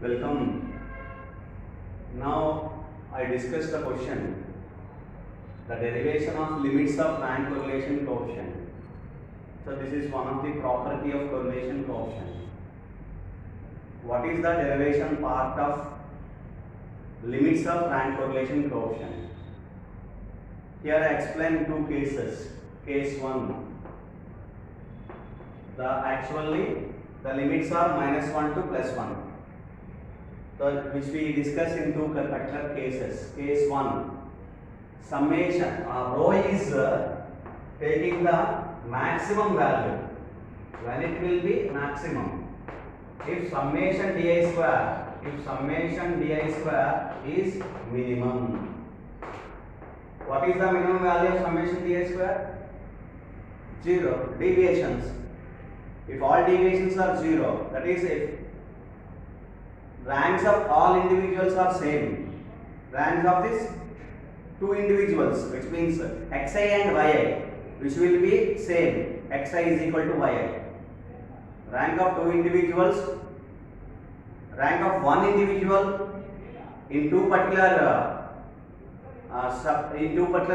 Welcome. Now I discussed the question, the derivation of limits of rank correlation coefficient. So this is one of the property of correlation coefficient. What is the derivation part of limits of rank correlation coefficient? Here I explain two cases. Case 1, the limits are -1 to +1. So which we discussed in two particular cases. Case 1, summation rho is taking the maximum value when it will be maximum. If summation di square is minimum. What is the minimum value of summation di square? 0. Deviations. If all deviations are 0, that is if ranks of all individuals are same, ranks of these two individuals, which means xi and yi, which will be same, xi is equal to yi. Rank of two individuals, rank of one individual in two particular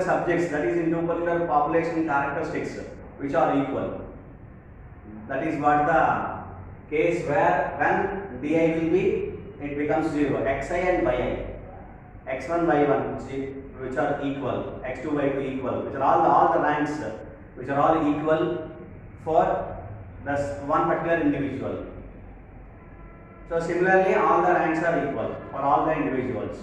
subjects, that is in two particular population characteristics, which are equal. That is what the case where when di will be, it becomes 0, xi and yi, x1 y1 which are equal, x2 y2 equal, which are all the ranks which are all equal for this one particular individual. So similarly all the ranks are equal for all the individuals.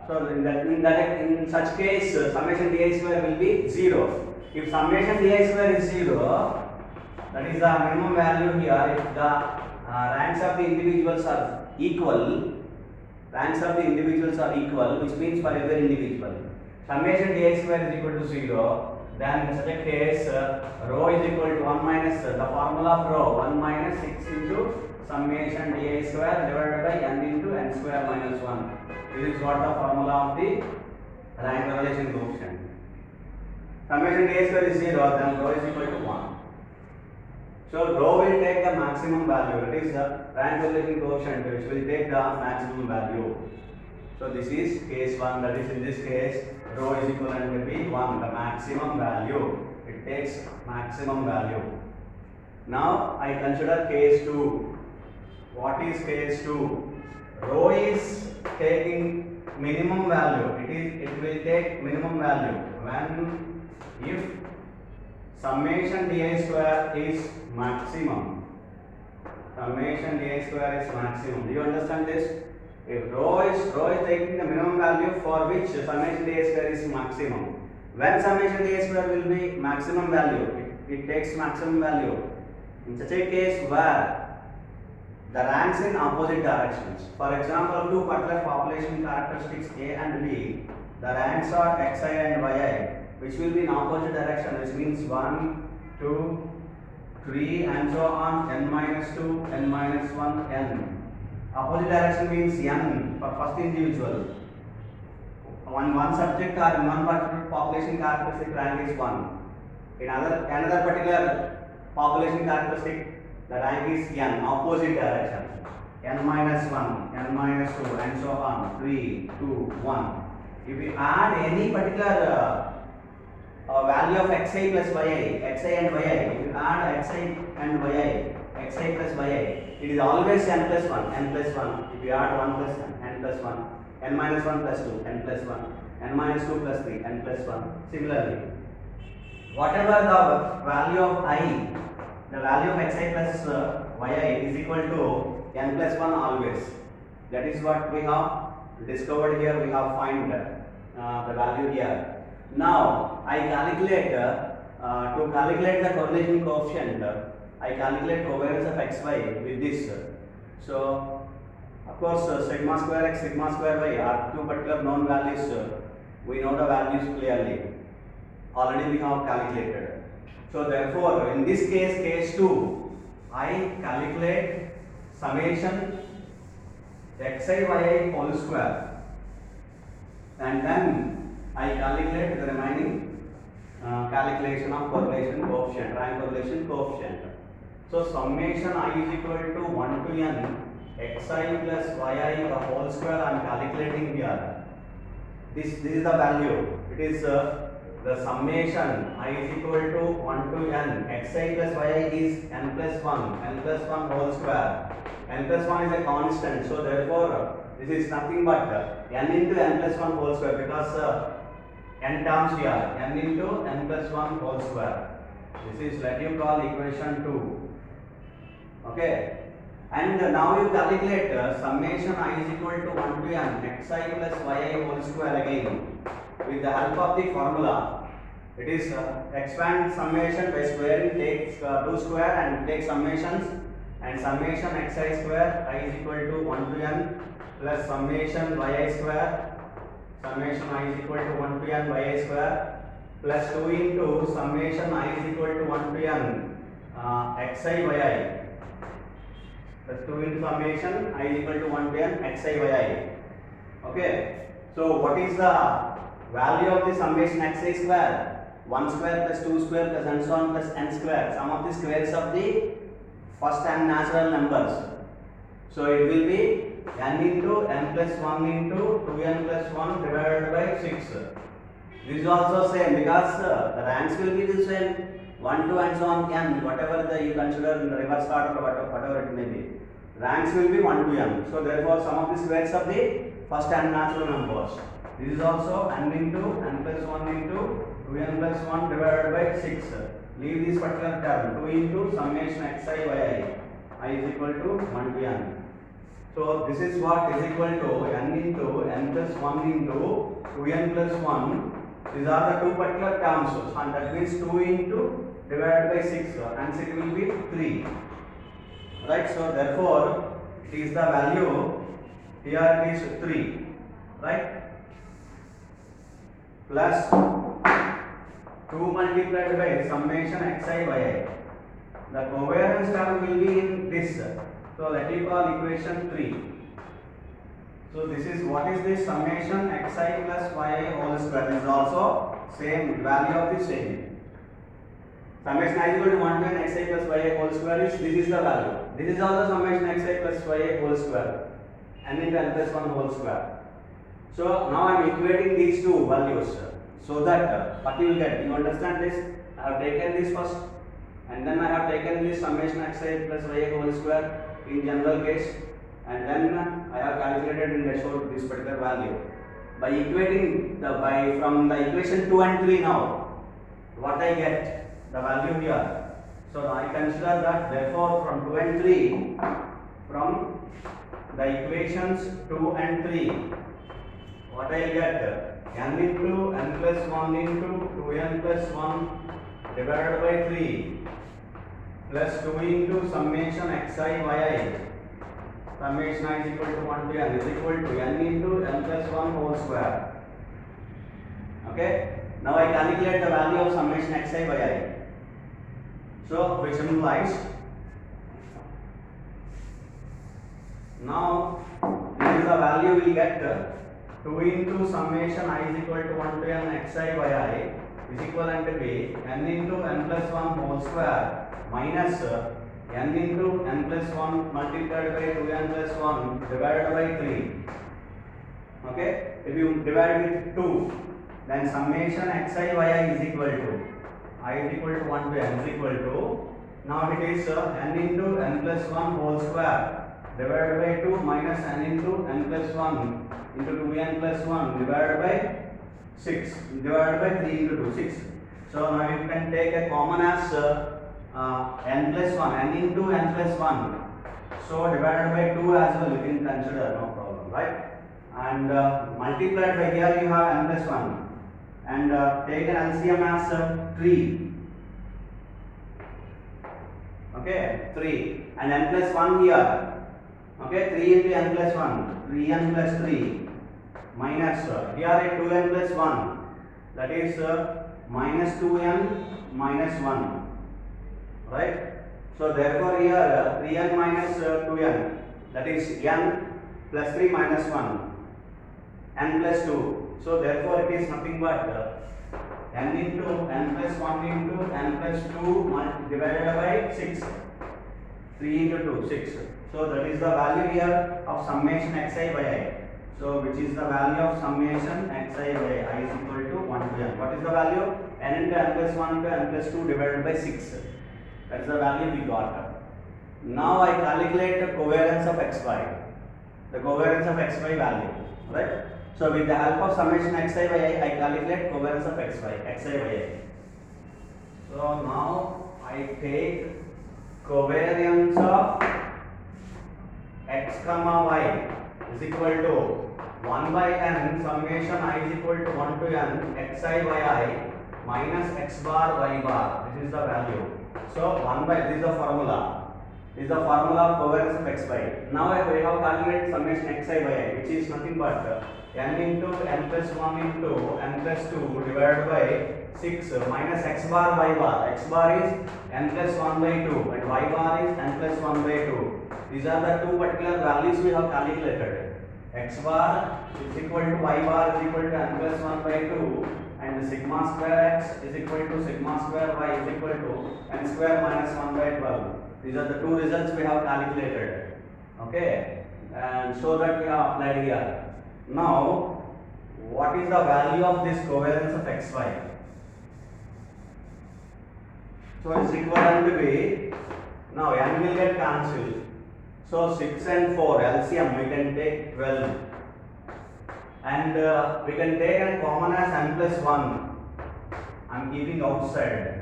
So in such case summation di square will be 0. If summation di square is 0, that is the minimum value here. If the ranks of the individuals are equal, which means for every individual, summation di square is equal to 0, then in such a case rho is equal to 1 minus the formula of rho 1 minus 6 into summation di square divided by n into n square minus 1. This is what the formula of the rank correlation coefficient. Summation di square is 0, then rho is equal to 1. So rho will take the maximum value, that is the rank correlation coefficient, which will take the maximum value. So this is case 1, that is in this case rho is equivalent to be 1, the maximum value. It takes maximum value. Now I consider case 2. What is case 2? Rho is taking minimum value. It will take minimum value when if summation di square is maximum. Summation di square is maximum. Do you understand this? If rho is taking the minimum value for which summation di square is maximum. When summation di square will be maximum value, it takes maximum value. In such a case where the ranks in opposite directions. For example, two particular population characteristics A and B, the ranks are xi and yi, which will be in opposite direction, which means 1, 2, 3 and so on, n minus 2, n minus 1, n. Opposite direction means n for first individual. One subject or in one particular population characteristic rank is 1. In another particular population characteristic, the rank is n, opposite direction. n minus 1, n minus 2 and so on, 3, 2, 1. If we add any particular value of xi plus yi, xi and yi, if you add xi and yi, xi plus yi, it is always n plus 1, n plus 1. If you add 1 plus n plus 1, n minus 1 plus 2, n plus 1, n minus 2 plus 3, n plus 1. Similarly, whatever the value of I, the value of xi plus yi is equal to n plus 1 always. That is what we have discovered here. We have find the value here. Now I calculate to calculate the correlation coefficient. I calculate covariance of xy with this. So of course sigma square x, sigma square y are two particular known values. We know the values clearly. Already we have calculated. So therefore in this case 2, I calculate summation xi yi whole square, and then I calculate the remaining calculation of correlation coefficient, rank correlation coefficient. So summation I is equal to 1 to n xi plus yi the whole square I am calculating here. This is the value. It is the summation I is equal to 1 to n. Xi plus yi is n plus 1 whole square. N plus 1 is a constant, so therefore this is nothing but n into n plus 1 whole square, because n terms here, n into n plus 1 whole square. This is what you call equation 2. Okay. And now you calculate summation I is equal to 1 to n xi plus yi whole square again with the help of the formula. It is expand summation by squaring, take 2 square and take summations, and summation xi square I is equal to 1 to n plus summation yi square, summation I is equal to 1 to n yi square plus 2 into summation I is equal to 1 to n xi yi plus 2 into summation I is equal to 1 to n xi yi. Okay. So what is the value of the summation xi square? 1 square plus 2 square plus and so on plus n square. Sum of the squares of the first n natural numbers. So it will be n into n plus 1 into 2n plus 1 divided by 6. This is also same, because the ranks will be the same. 1, 2 and so on n, whatever you consider in the reverse order or whatever it may be. Ranks will be 1 to n. So therefore sum of the squares of the first n natural numbers. This is also n into n plus 1 into 2n plus 1 divided by 6. Leave this particular term. 2 into summation xi yi. I is equal to 1 to n. So this is what is equal to n into n plus 1 into 2n plus 1. These are the two particular terms, and that means 2 into divided by 6, and it will be 3. Right, so therefore it is the value here, it is 3, right, plus 2 multiplied by summation xi yi. The covariance term will be in this, so let me call equation 3. So this is, what is this summation xi plus yi whole square? This is also same value of the same. Summation I is equal to 1 to n xi plus yi whole square is, this is the value. This is also summation xi plus yi whole square, n into n plus 1 whole square. So now I am equating these two values, so that what you will get, you understand this? I have taken this first, and then I have taken this summation xi plus yi whole square in general case, and then I have calculated in the short this particular value. By equating from the equation 2 and 3 now, what I get? The value here. So I consider that therefore from 2 and 3, from the equations 2 and 3, what I get? N into n plus 1 into 2n plus 1 divided by 3 plus 2 into summation xi yi. Summation I is equal to 1 to n is equal to n into n plus 1 whole square. Okay. Now I calculate the value of summation xi yi. So which implies, now this is the value we will get, 2 into summation I is equal to 1 to n xi yi is equivalent to be n into n plus 1 whole square minus n into n plus 1 multiplied by 2n plus 1 divided by 3. Okay, if you divide with 2, then summation xi yi is equal to, I is equal to 1 to n is equal to, now it is n into n plus 1 whole square divided by 2 minus n into n plus 1 into 2n plus 1 divided by 6 divided by 3 into 2, 6. So now you can take a common as n plus 1, n into n plus 1. So divided by 2 as well you can consider, no problem, right? And multiplied by, here you have n plus 1, and take an LCM as 3. Okay, 3 and n plus 1 here. Okay, 3 into n plus 1, 3n plus 3 minus here a 2n plus 1, that is minus 2n minus 1, right? So therefore here 3n minus 2n, that is n plus 3 minus 1, n plus 2. So therefore it is nothing but n into n plus 1 into n plus 2 divided by 6. 3 into 2, 6. So that is the value here of summation xi by I. So which is the value of summation xi by I is equal to 1 to n. What is the value? N into n plus 1 into n plus 2 divided by 6. That is the value we got. Now I calculate the covariance of xy. The covariance of xy value. Right? So with the help of summation xi by I calculate covariance of xi by I. So now I take covariance of x comma y is equal to 1 by n summation I is equal to 1 to n xi by I minus x bar y bar. This is the value. So 1 by, this is the formula. This is the formula of covariance of xy. Now we have calculated summation xi by I, which is nothing but n into n plus 1 into n plus 2 divided by 6 minus x bar y bar. X bar is n plus 1 by 2 and y bar is n plus 1 by 2. These are the two particular values we have calculated. X bar is equal to y bar is equal to n plus 1 by 2 and sigma square x is equal to sigma square y is equal to n square minus 1 by 12. These are the two results we have calculated. Okay, and so that we have applied here. Now, what is the value of this covariance of xy? So it's equivalent to be, now n will get cancelled. So 6 and 4 LCM we can take 12 and we can take a common as n plus 1. I am keeping outside.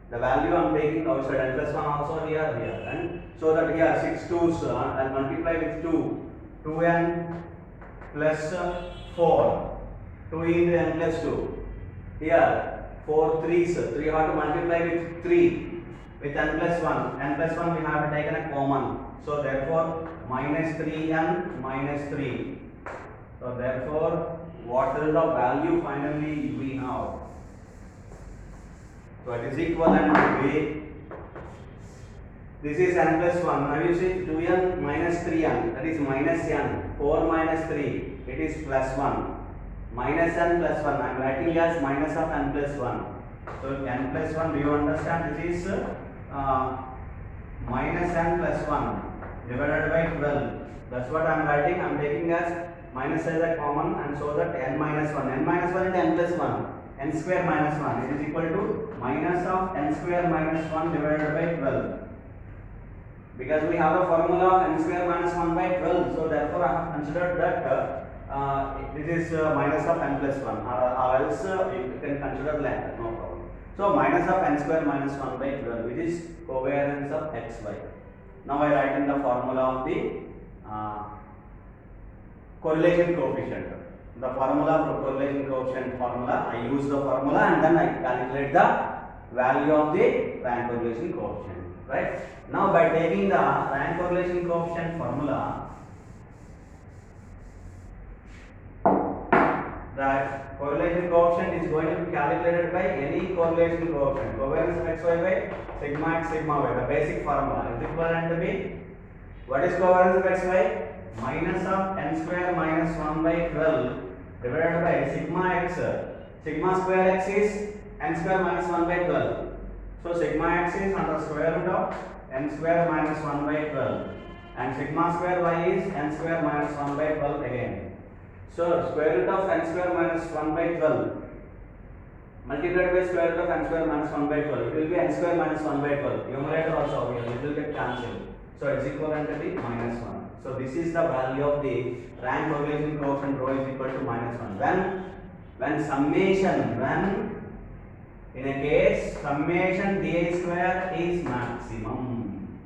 The value I am taking outside, n plus 1 also here, and so that here 6 2's I will multiply with 2, 2n plus 4, 2 into n plus 2. Here 4 3's, 3 have to multiply with 3 with n plus 1. N plus 1 we have taken a common. So therefore minus 3n minus 3. So therefore what is the value finally we have? So it is equivalent to be, this is n plus 1. Now you see 2n minus 3n, that is minus n. 4 minus 3, it is plus 1. Minus n plus 1, I am writing as minus of n plus 1. So n plus 1, do you understand? This is minus n plus 1 divided by 12. That's what I am writing. I am taking as minus as a common, and so that n minus 1. N minus 1 into n plus 1. N square minus 1. It is equal to minus of n square minus 1 divided by 12. Because we have a formula of n square minus 1 by 12. So therefore I have considered that it is minus of n plus 1. Or else you can consider length. No problem. So minus of n square minus 1 by 12, which is covariance of xy. Now I write in the formula of the correlation coefficient. The formula for correlation coefficient formula, I use the formula and then I calculate the value of the rank correlation coefficient. Right? Now by taking the rank correlation coefficient formula, that correlation coefficient is going to be calculated by any correlation coefficient. Covariance of xy by sigma x sigma y, the basic formula is equivalent to be, what is covariance of xy? Minus of n square minus 1 by 12 divided by sigma x. Sigma square x is n square minus 1 by 12. So sigma x is under square root of n square minus 1 by 12 and sigma square y is n square minus 1 by 12 again. So square root of n square minus 1 by 12 multiplied by square root of n square minus 1 by 12. It will be n square minus 1 by 12. Numerator also here, it will get cancelled. So it is equivalent to the minus 1. So this is the value of the rank correlation coefficient rho is equal to minus 1. When summation, when in a case summation dA square is maximum.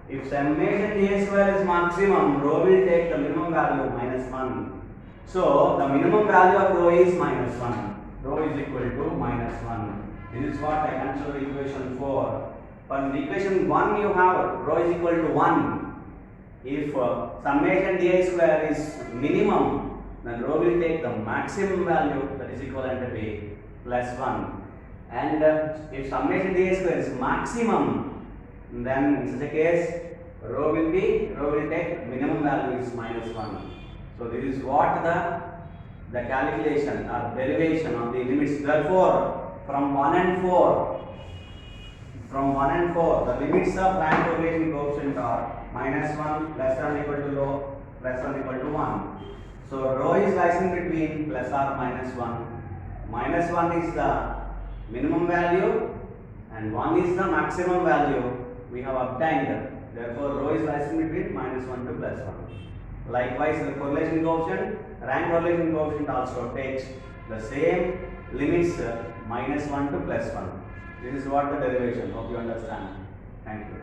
If summation dA square is maximum, rho will take the minimum value minus 1. So the minimum value of rho is minus 1. Rho is equal to minus 1. This is what I consider equation 4. For in equation 1 you have rho is equal to 1. If summation dA square is minimum, then rho will take the maximum value, that is equivalent to be plus 1. And if summation dA square is maximum, then in such a case rho will take minimum value is minus 1. So this is what the calculation or derivation of the limits. Therefore from 1 and 4 from 1 and 4, the limits of rank correlation coefficient are -1 less than or equal to rho less than or equal to 1. So rho is rising between plus or minus 1. Minus 1 is the minimum value and 1 is the maximum value we have obtained. Therefore, rho is rising between -1 to +1. Likewise, the correlation coefficient, rank correlation coefficient also takes the same limits -1 to +1. This is what the derivation. Hope you understand. Thank you.